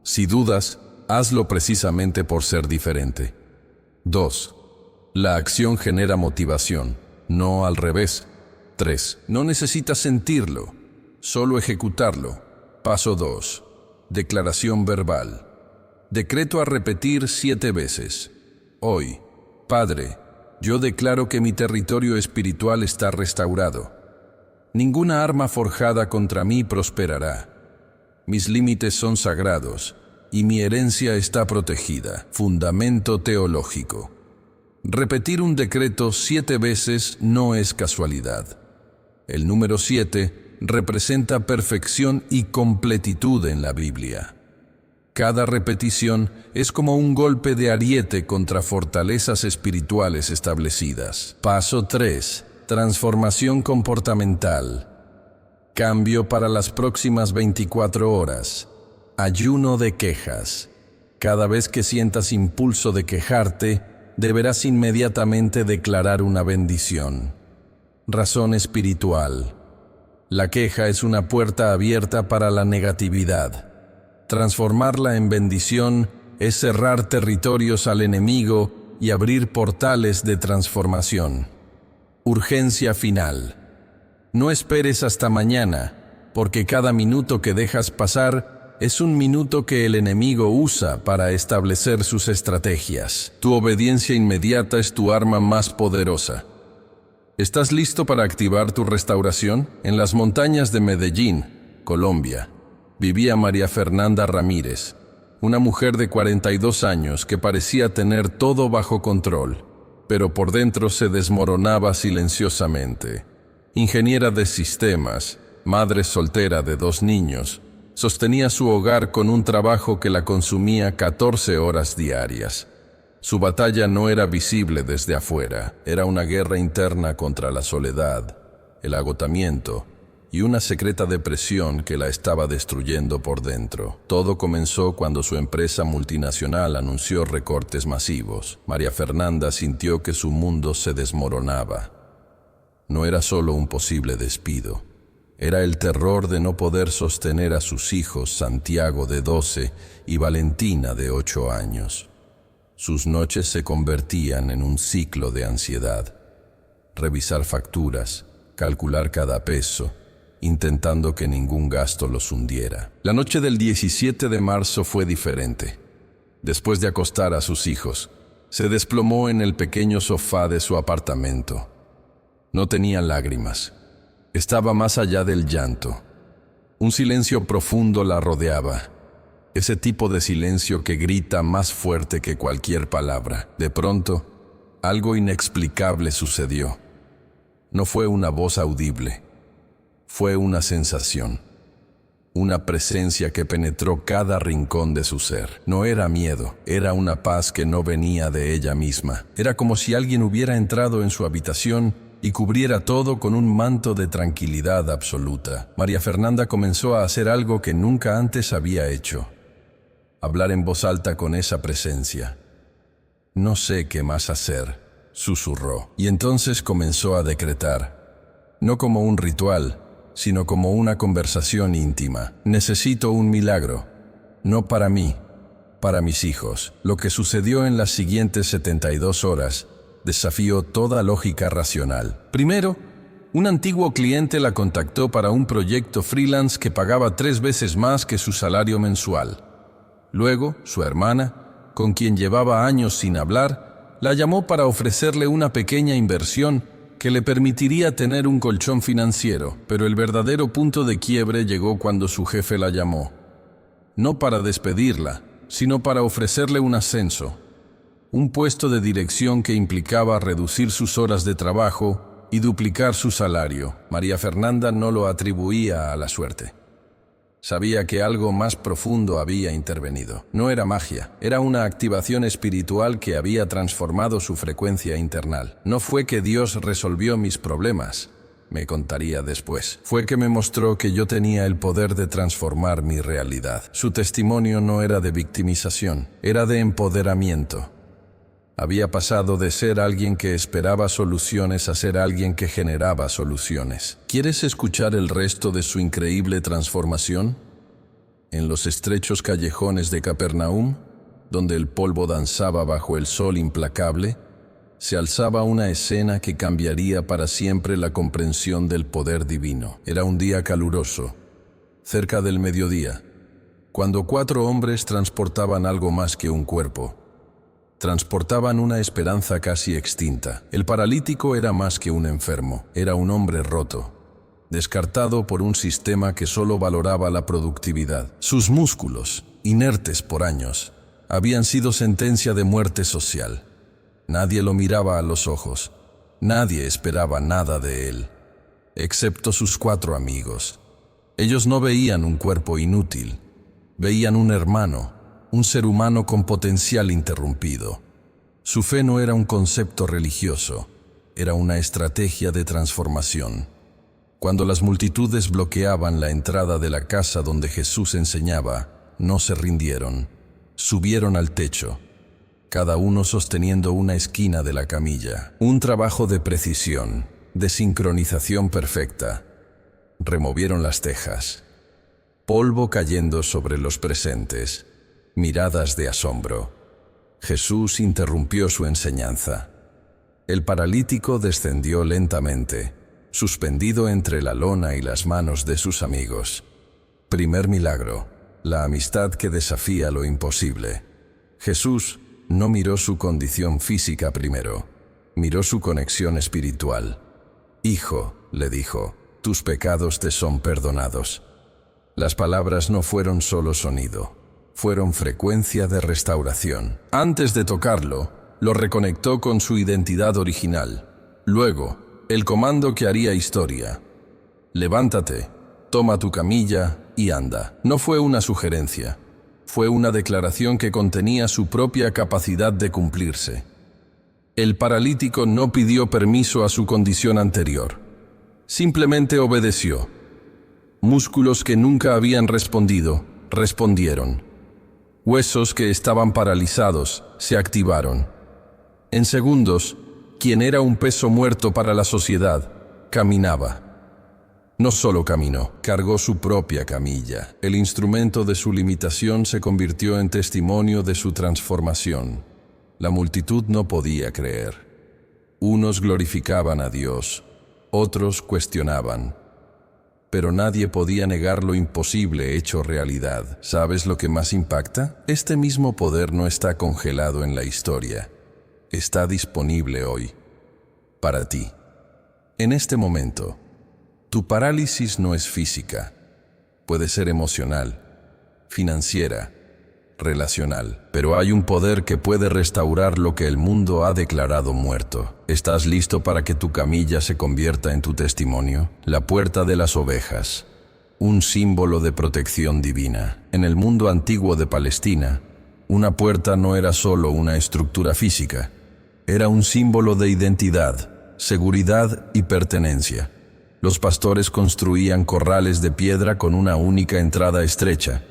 Si dudas, hazlo precisamente por ser diferente. 2. La acción genera motivación, no al revés. 3. No necesitas sentirlo, solo ejecutarlo. Paso 2. Declaración verbal. Decreto a repetir 7 veces. Hoy, Padre, yo declaro que mi territorio espiritual está restaurado. Ninguna arma forjada contra mí prosperará. Mis límites son sagrados y mi herencia está protegida. Fundamento teológico. Repetir un decreto 7 veces no es casualidad. El número 7 representa perfección y completitud en la Biblia. Cada repetición es como un golpe de ariete contra fortalezas espirituales establecidas. Paso 3. Transformación comportamental. Cambio para las próximas 24 horas. Ayuno de quejas. Cada vez que sientas impulso de quejarte, deberás inmediatamente declarar una bendición. Razón espiritual. La queja es una puerta abierta para la negatividad. Transformarla en bendición es cerrar territorios al enemigo y abrir portales de transformación. Urgencia final. No esperes hasta mañana, porque cada minuto que dejas pasar es un minuto que el enemigo usa para establecer sus estrategias. Tu obediencia inmediata es tu arma más poderosa. ¿Estás listo para activar tu restauración? En las montañas de Medellín, Colombia, vivía María Fernanda Ramírez, una mujer de 42 años que parecía tener todo bajo control, pero por dentro se desmoronaba silenciosamente. Ingeniera de sistemas, madre soltera de 2 niños, sostenía su hogar con un trabajo que la consumía 14 horas diarias. Su batalla no era visible desde afuera, era una guerra interna contra la soledad, el agotamiento y una secreta depresión que la estaba destruyendo por dentro. Todo comenzó cuando su empresa multinacional anunció recortes masivos. María Fernanda sintió que su mundo se desmoronaba. No era solo un posible despido, era el terror de no poder sostener a sus hijos Santiago de 12 y Valentina de 8 años. Sus noches se convertían en un ciclo de ansiedad. Revisar facturas, calcular cada peso, intentando que ningún gasto los hundiera. La noche del 17 de marzo fue diferente. Después de acostar a sus hijos, se desplomó en el pequeño sofá de su apartamento. No tenía lágrimas. Estaba más allá del llanto. Un silencio profundo la rodeaba. Ese tipo de silencio que grita más fuerte que cualquier palabra. De pronto, algo inexplicable sucedió. No fue una voz audible. Fue una sensación. Una presencia que penetró cada rincón de su ser. No era miedo, era una paz que no venía de ella misma. Era como si alguien hubiera entrado en su habitación y cubriera todo con un manto de tranquilidad absoluta. María Fernanda comenzó a hacer algo que nunca antes había hecho. Hablar en voz alta con esa presencia. «No sé qué más hacer», susurró. Y entonces comenzó a decretar. No como un ritual, sino como una conversación íntima. «Necesito un milagro. No para mí, para mis hijos». Lo que sucedió en las siguientes 72 horas desafió toda lógica racional. Primero, un antiguo cliente la contactó para un proyecto freelance que pagaba 3 veces más que su salario mensual. Luego, su hermana, con quien llevaba años sin hablar, la llamó para ofrecerle una pequeña inversión que le permitiría tener un colchón financiero, pero el verdadero punto de quiebre llegó cuando su jefe la llamó. No para despedirla, sino para ofrecerle un ascenso, un puesto de dirección que implicaba reducir sus horas de trabajo y duplicar su salario. María Fernanda no lo atribuía a la suerte. Sabía que algo más profundo había intervenido. No era magia, era una activación espiritual que había transformado su frecuencia internal. No fue que Dios resolvió mis problemas, me contaría después. Fue que me mostró que yo tenía el poder de transformar mi realidad. Su testimonio no era de victimización, era de empoderamiento. Había pasado de ser alguien que esperaba soluciones a ser alguien que generaba soluciones. ¿Quieres escuchar el resto de su increíble transformación? En los estrechos callejones de Capernaum, donde el polvo danzaba bajo el sol implacable, se alzaba una escena que cambiaría para siempre la comprensión del poder divino. Era un día caluroso, cerca del mediodía, cuando 4 hombres transportaban algo más que un cuerpo. Transportaban una esperanza casi extinta. El paralítico era más que un enfermo, era un hombre roto, descartado por un sistema que solo valoraba la productividad. Sus músculos, inertes por años, habían sido sentencia de muerte social. Nadie lo miraba a los ojos, nadie esperaba nada de él, excepto sus 4 amigos. Ellos no veían un cuerpo inútil, veían un hermano, un ser humano con potencial interrumpido. Su fe no era un concepto religioso, era una estrategia de transformación. Cuando las multitudes bloqueaban la entrada de la casa donde Jesús enseñaba, no se rindieron, subieron al techo, cada uno sosteniendo una esquina de la camilla. Un trabajo de precisión, de sincronización perfecta. Removieron las tejas, polvo cayendo sobre los presentes. Miradas de asombro. Jesús interrumpió su enseñanza. El paralítico descendió lentamente, suspendido entre la lona y las manos de sus amigos. Primer milagro, la amistad que desafía lo imposible. Jesús no miró su condición física primero, miró su conexión espiritual. «Hijo», le dijo, «tus pecados te son perdonados». Las palabras no fueron solo sonido, fueron frecuencia de restauración. Antes de tocarlo, lo reconectó con su identidad original. Luego, el comando que haría historia. Levántate, toma tu camilla y anda. No fue una sugerencia, fue una declaración que contenía su propia capacidad de cumplirse. El paralítico no pidió permiso a su condición anterior. Simplemente obedeció. Músculos que nunca habían respondido, respondieron. Huesos que estaban paralizados, se activaron. En segundos, quien era un peso muerto para la sociedad, caminaba. No solo caminó, cargó su propia camilla. El instrumento de su limitación se convirtió en testimonio de su transformación. La multitud no podía creer. Unos glorificaban a Dios, otros cuestionaban. Pero nadie podía negar lo imposible hecho realidad. ¿Sabes lo que más impacta? Este mismo poder no está congelado en la historia. Está disponible hoy, para ti. En este momento, tu parálisis no es física. Puede ser emocional, financiera, relacional. Pero hay un poder que puede restaurar lo que el mundo ha declarado muerto. ¿Estás listo para que tu camilla se convierta en tu testimonio? La puerta de las ovejas, un símbolo de protección divina. En el mundo antiguo de Palestina, una puerta no era solo una estructura física, era un símbolo de identidad, seguridad y pertenencia. Los pastores construían corrales de piedra con una única entrada estrecha,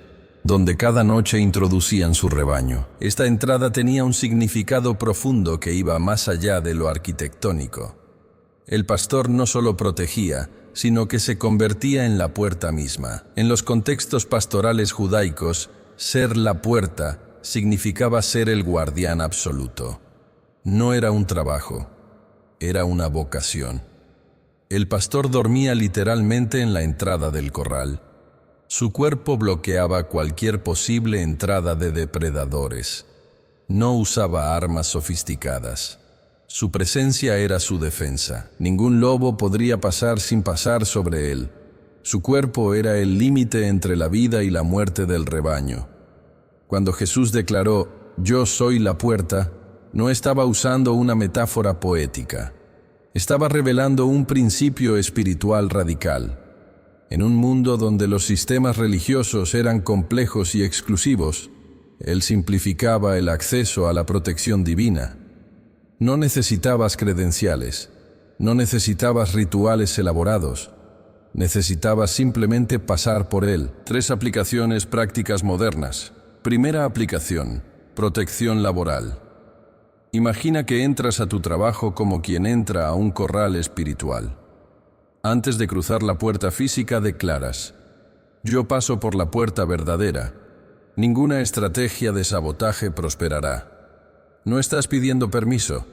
donde cada noche introducían su rebaño. Esta entrada tenía un significado profundo que iba más allá de lo arquitectónico. El pastor no solo protegía, sino que se convertía en la puerta misma. En los contextos pastorales judaicos, ser la puerta significaba ser el guardián absoluto. No era un trabajo, era una vocación. El pastor dormía literalmente en la entrada del corral. Su cuerpo bloqueaba cualquier posible entrada de depredadores. No usaba armas sofisticadas. Su presencia era su defensa. Ningún lobo podría pasar sin pasar sobre él. Su cuerpo era el límite entre la vida y la muerte del rebaño. Cuando Jesús declaró, "Yo soy la puerta", no estaba usando una metáfora poética. Estaba revelando un principio espiritual radical. En un mundo donde los sistemas religiosos eran complejos y exclusivos, Él simplificaba el acceso a la protección divina. No necesitabas credenciales, no necesitabas rituales elaborados, necesitabas simplemente pasar por Él. 3 aplicaciones prácticas modernas. Primera aplicación: protección laboral. Imagina que entras a tu trabajo como quien entra a un corral espiritual. Antes de cruzar la puerta física declaras, "Yo paso por la puerta verdadera. Ninguna estrategia de sabotaje prosperará". No estás pidiendo permiso.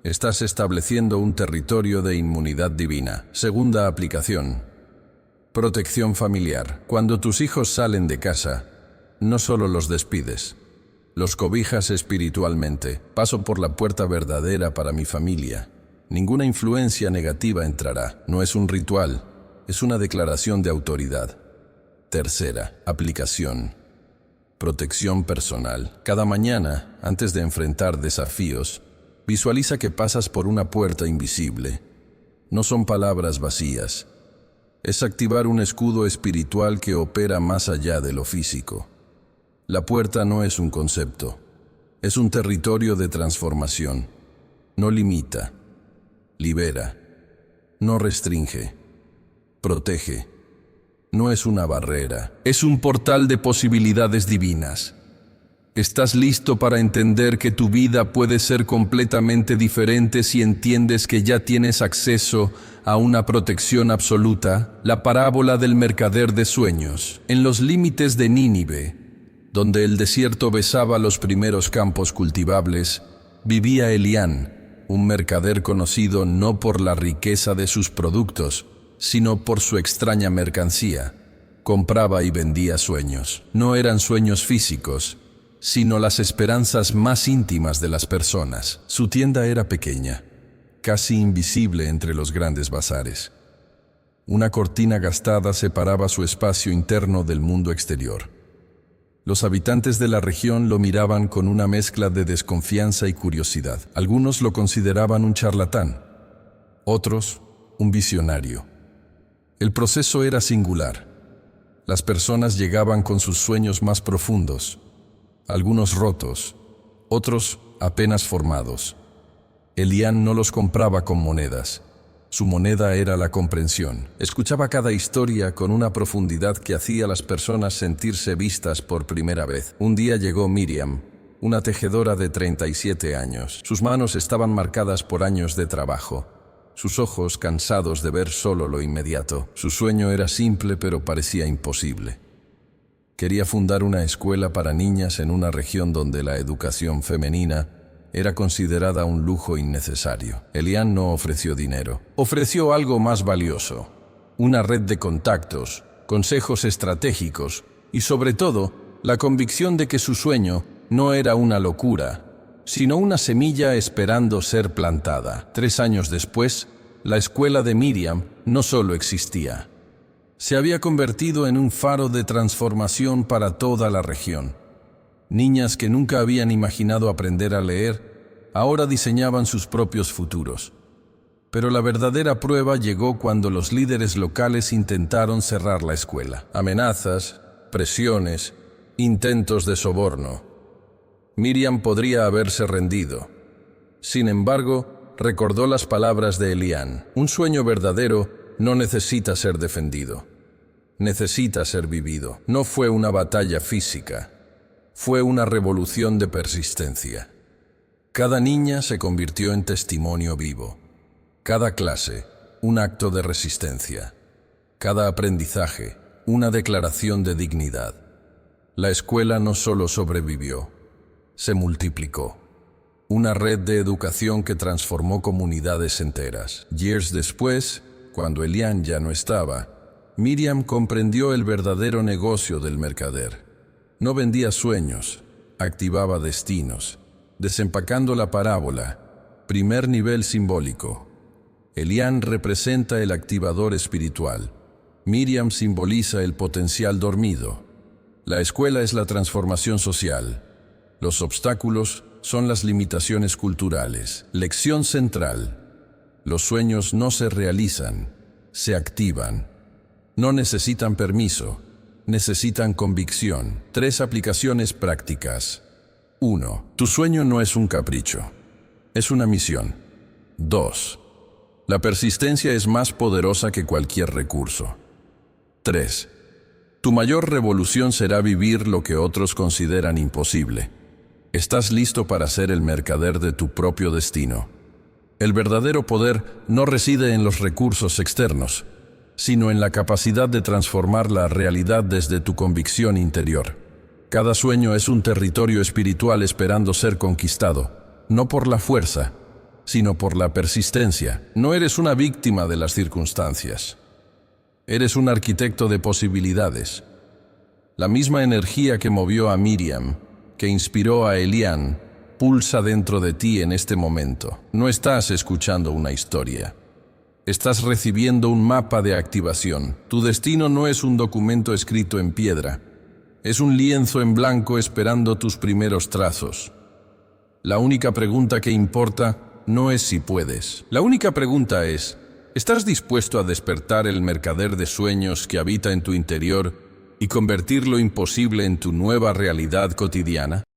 Estás estableciendo un territorio de inmunidad divina. Segunda aplicación: protección familiar. Cuando tus hijos salen de casa, no solo los despides, los cobijas espiritualmente. Paso por la puerta verdadera para mi familia. Ninguna influencia negativa entrará. No es un ritual, es una declaración de autoridad. Tercera aplicación: protección personal. Cada mañana, antes de enfrentar desafíos, visualiza que pasas por una puerta invisible. No son palabras vacías. Es activar un escudo espiritual que opera más allá de lo físico. La puerta no es un concepto, es un territorio de transformación. No limita, libera, no restringe, protege. No es una barrera, es un portal de posibilidades divinas. ¿Estás listo para entender que tu vida puede ser completamente diferente si entiendes que ya tienes acceso a una protección absoluta? La parábola del mercader de sueños. En los límites de Nínive, donde el desierto besaba los primeros campos cultivables, vivía Elián, un mercader conocido no por la riqueza de sus productos, sino por su extraña mercancía. Compraba y vendía sueños. No eran sueños físicos, sino las esperanzas más íntimas de las personas. Su tienda era pequeña, casi invisible entre los grandes bazares. Una cortina gastada separaba su espacio interno del mundo exterior. Los habitantes de la región lo miraban con una mezcla de desconfianza y curiosidad. Algunos lo consideraban un charlatán, otros un visionario. El proceso era singular. Las personas llegaban con sus sueños más profundos, algunos rotos, otros apenas formados. Elian no los compraba con monedas. Su moneda era la comprensión. Escuchaba cada historia con una profundidad que hacía a las personas sentirse vistas por primera vez. Un día llegó Miriam, una tejedora de 37 años. Sus manos estaban marcadas por años de trabajo. Sus ojos cansados de ver solo lo inmediato. Su sueño era simple, pero parecía imposible. Quería fundar una escuela para niñas en una región donde la educación femenina era considerada un lujo innecesario. Elian no ofreció dinero. Ofreció algo más valioso: una red de contactos, consejos estratégicos y, sobre todo, la convicción de que su sueño no era una locura, sino una semilla esperando ser plantada. 3 años después, la escuela de Miriam no solo existía. Se había convertido en un faro de transformación para toda la región. Niñas que nunca habían imaginado aprender a leer, ahora diseñaban sus propios futuros. Pero la verdadera prueba llegó cuando los líderes locales intentaron cerrar la escuela. Amenazas, presiones, intentos de soborno. Miriam podría haberse rendido. Sin embargo, recordó las palabras de Elian: un sueño verdadero no necesita ser defendido. Necesita ser vivido. No fue una batalla física. Fue una revolución de persistencia. Cada niña se convirtió en testimonio vivo. Cada clase, un acto de resistencia. Cada aprendizaje, una declaración de dignidad. La escuela no solo sobrevivió, se multiplicó. Una red de educación que transformó comunidades enteras. Years después, cuando Elian ya no estaba, Miriam comprendió el verdadero negocio del mercader. No vendía sueños, activaba destinos, desempacando la parábola, primer nivel simbólico. Elian representa el activador espiritual. Miriam simboliza el potencial dormido. La escuela es la transformación social. Los obstáculos son las limitaciones culturales. Lección central: los sueños no se realizan, se activan. No necesitan permiso. Necesitan convicción. 3 aplicaciones prácticas. 1. Tu sueño no es un capricho. Es una misión. 2. La persistencia es más poderosa que cualquier recurso. 3. Tu mayor revolución será vivir lo que otros consideran imposible. Estás listo para ser el mercader de tu propio destino. El verdadero poder no reside en los recursos externos, sino en la capacidad de transformar la realidad desde tu convicción interior. Cada sueño es un territorio espiritual esperando ser conquistado, no por la fuerza, sino por la persistencia. No eres una víctima de las circunstancias. Eres un arquitecto de posibilidades. La misma energía que movió a Miriam, que inspiró a Elian, pulsa dentro de ti en este momento. No estás escuchando una historia. Estás recibiendo un mapa de activación. Tu destino no es un documento escrito en piedra. Es un lienzo en blanco esperando tus primeros trazos. La única pregunta que importa no es si puedes. La única pregunta es: ¿estás dispuesto a despertar el mercader de sueños que habita en tu interior y convertir lo imposible en tu nueva realidad cotidiana?